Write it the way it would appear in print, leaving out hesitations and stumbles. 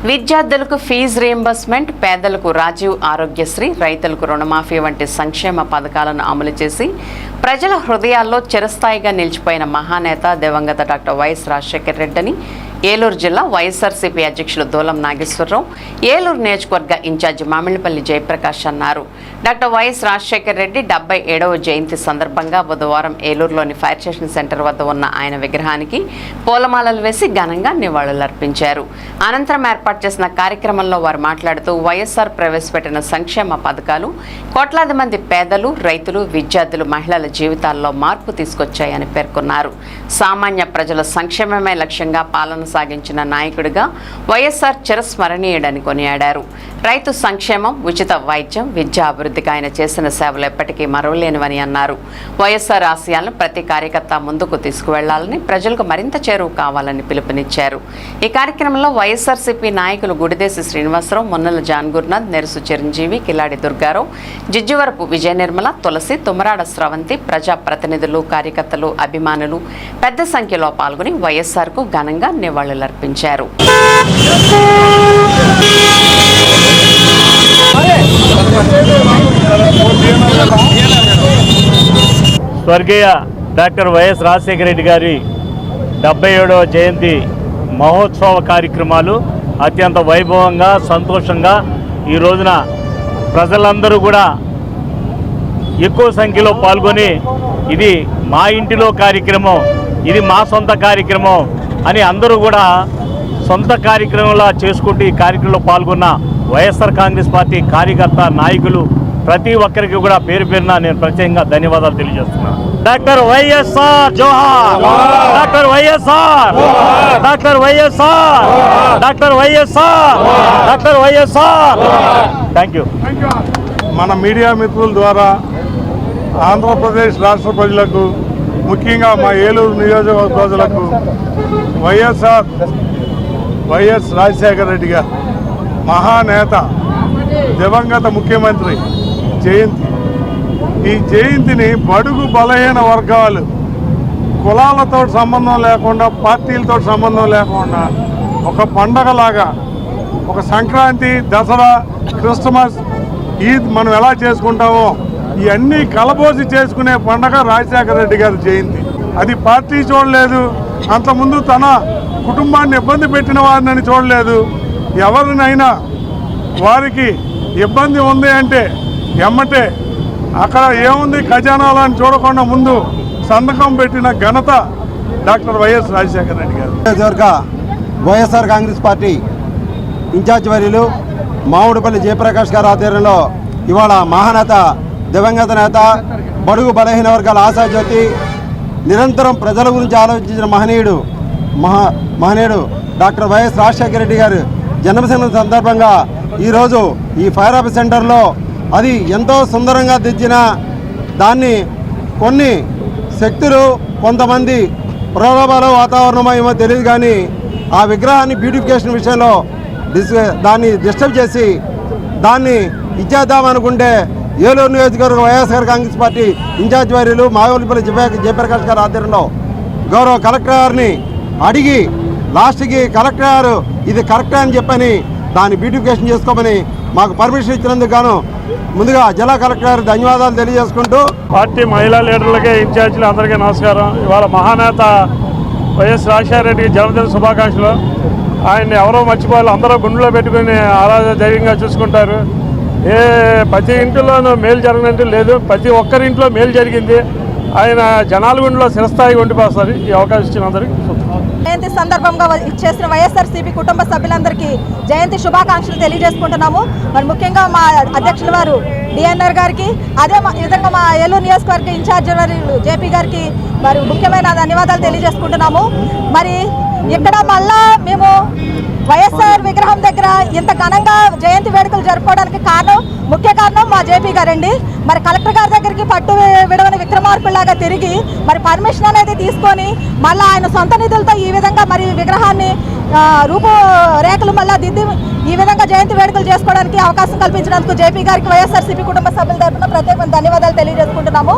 విద్యార్థులకు fee reimbursement, పేదలకు రాజీవ్ ఆరోగ్యశ్రీ, రైతులకు రుణమాఫీ వంటి సంక్షేమ పథకాలను అమలు చేసి ప్రజల హృదయాల్లో చిరస్థాయిగా నిలిచిపోయిన మహానేత దివంగత డాక్టర్ వైఎస్ రాజశేఖర రెడ్డి అని ఏలూరు జిల్లా వైఎస్ఆర్సీపీ అధ్యక్షులు దూలం నాగేశ్వరరావు, ఏలూరు నియోజకవర్గ ఇన్ఛార్జి మామిళ్లపల్లి జయప్రకాష్ అన్నారు. డాక్టర్ వైఎస్ రాజశేఖర రెడ్డి 77వ జయంతి సందర్భంగా బుధవారం ఏలూరులోని ఫైర్ స్టేషన్ సెంటర్ వద్ద ఉన్న ఆయన విగ్రహానికి పూలమాలలు వేసి ఘనంగా నివాళులర్పించారు. అనంతరం ఏర్పాటు చేసిన కార్యక్రమంలో వారు మాట్లాడుతూ వైఎస్ఆర్ ప్రవేశపెట్టిన సంక్షేమ పథకాలు కోట్లాది మంది పేదలు, రైతులు, విద్యార్థులు, మహిళల జీవితాల్లో మార్పు తీసుకొచ్చాయని పేర్కొన్నారు. సామాన్య ప్రజల సంక్షేమమే లక్ష్యంగా పాలన సాగించిన నాయకుడిగా వైఎస్ఆర్ చిరస్మరణీయుడని కొనియాడారు. రైతు సంక్షేమం, ఉచిత వైద్యం, విద్యా అభివృద్ధికి ఆయన చేసిన సేవలు ఎప్పటికీ మరువలేనివని అన్నారు. వైఎస్ఆర్ ఆశయాలను ప్రతి కార్యకర్త ముందుకు తీసుకువెళ్లాలని, ప్రజలకు మరింత చేరువ కావాలని పిలుపునిచ్చారు. ఈ కార్యక్రమంలో వైఎస్ఆర్సీపీ నాయకులు గుడిదేశి శ్రీనివాసరావు, మున్నల జాన్ గురునాథ్, నెరుసు చిరంజీవి, కిలాడి దుర్గారావు, జిజ్జువరపు విజయ నిర్మల, తులసి, తుమ్మరాడ స్రవంతి, ప్రజా ప్రతినిధులు, కార్యకర్తలు, అభిమానులు పెద్ద సంఖ్యలో పాల్గొని వైఎస్ఆర్కు ఘనంగా నివాళులర్పించారు. స్వర్గీయ డాక్టర్ వైఎస్ రాజశేఖర రెడ్డి గారి 77వ జయంతి మహోత్సవ కార్యక్రమాలు అత్యంత వైభవంగా, సంతోషంగా ఈ రోజున ప్రజలందరూ కూడా ఎక్కువ సంఖ్యలో పాల్గొని ఇది మా ఇంటిలో కార్యక్రమం, ఇది మా సొంత కార్యక్రమం అని అందరూ కూడా సొంత కార్యక్రమంలా చేసుకుంటూ ఈ కార్యక్రమంలో పాల్గొన్న వైఎస్ఆర్ కాంగ్రెస్ పార్టీ కార్యకర్త, నాయకులు ప్రతి ఒక్కరికి కూడా పేరు పేరున నేను ప్రత్యేకంగా ధన్యవాదాలు తెలియజేస్తున్నాను. డాక్టర్ వైఎస్ఆర్ జోహార్, doctor YSR, doctor YSR, doctor YSR, doctor YSR. Thank you. మన మీడియా మిత్రుల ద్వారా ఆంధ్రప్రదేశ్ రాష్ట్ర ప్రజలకు, ముఖ్యంగా మా ఏలూరు నియోజకవర్గ ప్రజలకు వైఎస్ రాజశేఖర రెడ్డి గారు మహానేత, దివంగత ముఖ్యమంత్రి జయంతి. ఈ జయంతిని బడుగు బలహీన వర్గాలు, కులాలతో సంబంధం లేకుండా, పార్టీలతో సంబంధం లేకుండా ఒక పండగలాగా, ఒక సంక్రాంతి, దసరా, క్రిస్మస్, ఈద్ మనం ఎలా చేసుకుంటామో ఇవన్నీ కలబోసి చేసుకునే పండగ రాజశేఖర రెడ్డి గారి జయంతి. అది పార్టీ చూడలేదు, అంతకుముందు తన కుటుంబాన్ని ఇబ్బంది పెట్టిన వారిని చూడలేదు. ఎవరినైనా వారికి ఇబ్బంది ఉంది అంటే ఎమ్మటే అక్కడ ఏముంది ఖజానాలు అని చూడకుండా ముందు సంతకం పెట్టిన ఘనత డాక్టర్ వైఎస్ రాజశేఖర రెడ్డి గారు. వైఎస్ఆర్ కాంగ్రెస్ పార్టీ ఇన్ఛార్జ్ వర్యులు మామిడిపల్లి జయప్రకాష్ గారి ఆధ్వర్యంలో ఇవాళ మహానేత, దివంగత నేత, బడుగు బలహీన వర్గాల ఆశాజ్యోతి, నిరంతరం ప్రజల గురించి ఆలోచించిన మహనీయుడు డాక్టర్ వైఎస్ రాజశేఖర రెడ్డి గారు జన్మదినం సందర్భంగా ఈరోజు ఈ ఫైర్ ఆఫీస్ సెంటర్లో అది ఎంతో సుందరంగా తెచ్చిన దాన్ని కొన్ని శక్తులు, కొంతమంది ప్రలోభాలు, వాతావరణమో ఏమో తెలియదు కానీ ఆ విగ్రహాన్ని బ్యూటిఫికేషన్ విషయంలో దాన్ని డిస్టర్బ్ చేసి దాన్ని ఇచ్చేద్దామనుకుంటే ఏలూరు నియోజకవర్గ వైఎస్ఆర్ కాంగ్రెస్ పార్టీ ఇన్ఛార్జ్ వర్యులు మామిళ్లపల్లి జయప్రకాష్ గారి ఆధ్వర్యంలో గౌరవ కలెక్టర్ గారిని అడిగి లాస్ట్కి కలెక్టర్ గారు ఇది కరెక్టే అని చెప్పని దాన్ని బ్యూటిఫికేషన్ చేసుకోమని మాకు పర్మిషన్ ఇచ్చినందుకు గాను ముందుగా జిల్లా కలెక్టర్ గారికి ధన్యవాదాలు తెలియజేసుకుంటూ, పార్టీ మహిళా లీడర్లకి, ఇన్ఛార్జీలు అందరికీ నమస్కారం. ఇవాళ మహానేత వైఎస్ రాజశేఖర రెడ్డికి జన్మదిన శుభాకాంక్షలు. ఆయన్ని ఎవరో మర్చిపోవాలి, అందరూ గుండెలో పెట్టుకుని ఆరాధన ధైర్యంగా చూసుకుంటారు. ప్రతి ఇంటిలోనూ మేలు జరగనంటే లేదు, ప్రతి ఒక్కరింట్లో మేలు జరిగింది. ఆయన జనాల గుండెలో చిరస్థాయిగా ఉండిపోస్తారు. ఈ అవకాశం ఇచ్చిన అందరికీ జయంతి సందర్భంగా ఇచ్చేసిన వైఎస్ఆర్సీపీ కుటుంబ సభ్యులందరికీ జయంతి శుభాకాంక్షలు తెలియజేసుకుంటున్నాము. మరి ముఖ్యంగా మా అధ్యక్షుల వారు డిఎన్ఆర్ గారికి, అదే విధంగా మా ఏలూరు నియోజకవర్గ ఇన్ఛార్జి జేపీ గారికి మరి ముఖ్యమైన ధన్యవాదాలు తెలియజేసుకుంటున్నాము. మరి ఇక్కడ మళ్ళా మేము వైఎస్ఆర్ విగ్రహం దగ్గర ఇంత ఘనంగా జయంతి వేడుకలు జరుపుకోవడానికి ముఖ్య కారణం మా జేపీ గారండి. మరి కలెక్టర్ గారి దగ్గరికి పట్టు విడవని విక్రమార్కుల్లాగా తిరిగి మరి పర్మిషన్ అనేది తీసుకొని మళ్ళీ ఆయన సొంత నిధులతో ఈ విధంగా మరి విగ్రహాన్ని రూపురేఖలు మళ్ళీ దిద్ది ఈ విధంగా జయంతి వేడుకలు చేసుకోవడానికి అవకాశం కల్పించినందుకు జేపీ గారికి వైఎస్ఆర్సీపీ కుటుంబ సభ్యుల తరఫున ప్రత్యేకమైన ధన్యవాదాలు తెలియజేసుకుంటున్నాము.